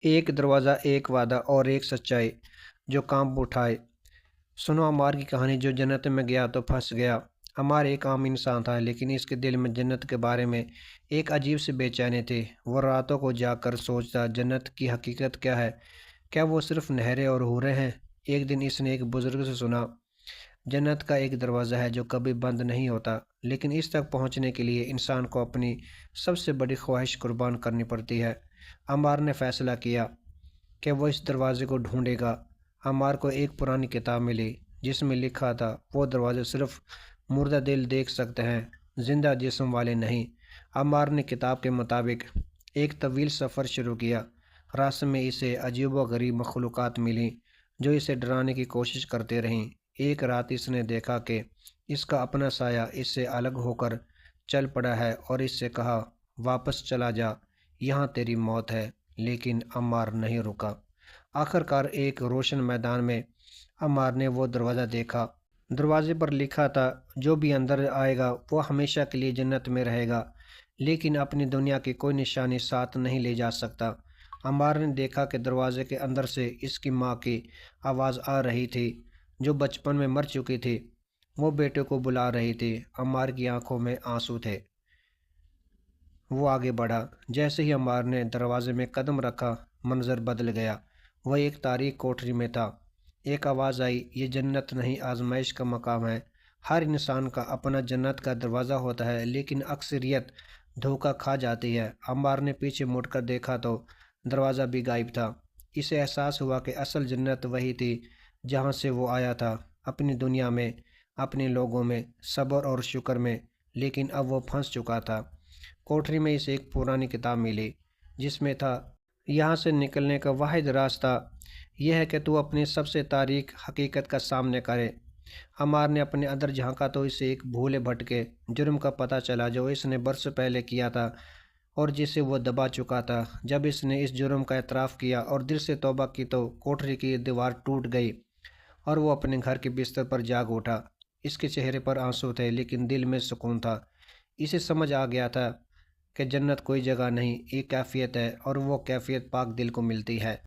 ایک دروازہ، ایک وعدہ اور ایک سچائی جو کام اٹھائے۔ سنو عمار کی کہانی۔ جو جنت میں گیا تو پھنس گیا۔ عمار ایک عام انسان تھا، لیکن اس کے دل میں جنت کے بارے میں ایک عجیب سی بے چینی تھی۔ وہ راتوں کو جاگ کر سوچتا، جنت کی حقیقت کیا ہے؟ کیا وہ صرف نہریں اور حوریں ہیں؟ ایک دن اس نے ایک بزرگ سے سنا، جنت کا ایک دروازہ ہے جو کبھی بند نہیں ہوتا، لیکن اس تک پہنچنے کے لیے انسان کو اپنی سب سے بڑی خواہش قربان کرنی پڑتی ہے۔ عمار نے فیصلہ کیا کہ وہ اس دروازے کو ڈھونڈے گا۔ عمار کو ایک پرانی کتاب ملی جس میں لکھا تھا، وہ دروازے صرف مردہ دل دیکھ سکتے ہیں، زندہ جسم والے نہیں۔ عمار نے کتاب کے مطابق ایک طویل سفر شروع کیا۔ راستے میں اسے عجیب و غریب مخلوقات ملیں جو اسے ڈرانے کی کوشش کرتے رہیں۔ ایک رات اس نے دیکھا کہ اس کا اپنا سایہ اس سے الگ ہو کر چل پڑا ہے اور اس سے کہا، واپس چلا جا، یہاں تیری موت ہے۔ لیکن عمار نہیں رکا۔ آخر کار ایک روشن میدان میں عمار نے وہ دروازہ دیکھا۔ دروازے پر لکھا تھا، جو بھی اندر آئے گا وہ ہمیشہ کے لیے جنت میں رہے گا، لیکن اپنی دنیا کی کوئی نشانی ساتھ نہیں لے جا سکتا۔ عمار نے دیکھا کہ دروازے کے اندر سے اس کی ماں کی آواز آ رہی تھی، جو بچپن میں مر چکی تھی۔ وہ بیٹے کو بلا رہی تھی۔ عمار کی آنکھوں میں آنسو تھے۔ وہ آگے بڑھا۔ جیسے ہی عمار نے دروازے میں قدم رکھا، منظر بدل گیا۔ وہ ایک تاریک کوٹری میں تھا۔ ایک آواز آئی، یہ جنت نہیں، آزمائش کا مقام ہے۔ ہر انسان کا اپنا جنت کا دروازہ ہوتا ہے، لیکن اکثریت دھوکہ کھا جاتی ہے۔ عمار نے پیچھے مڑ کر دیکھا تو دروازہ بھی غائب تھا۔ اسے احساس ہوا کہ اصل جنت وہی تھی جہاں سے وہ آیا تھا، اپنی دنیا میں، اپنے لوگوں میں، صبر اور شکر میں۔ لیکن اب وہ پھنس چکا تھا۔ کوٹری میں اسے ایک پرانی کتاب ملی جس میں تھا، یہاں سے نکلنے کا واحد راستہ یہ ہے کہ تو اپنی سب سے تاریک حقیقت کا سامنا کرے۔ عمار نے اپنے اندر جھانکا تو اسے ایک بھولے بھٹکے جرم کا پتہ چلا جو اس نے برس پہلے کیا تھا اور جسے وہ دبا چکا تھا۔ جب اس نے اس جرم کا اعتراف کیا اور دل سے توبہ کی تو کوٹری کی دیوار ٹوٹ گئی اور وہ اپنے گھر کے بستر پر جاگ اٹھا۔ اس کے چہرے پر آنسو تھے، لیکن دل میں سکون تھا۔ اسے سمجھ آ گیا تھا کہ جنت کوئی جگہ نہیں، ایک کیفیت ہے، اور وہ کیفیت پاک دل کو ملتی ہے۔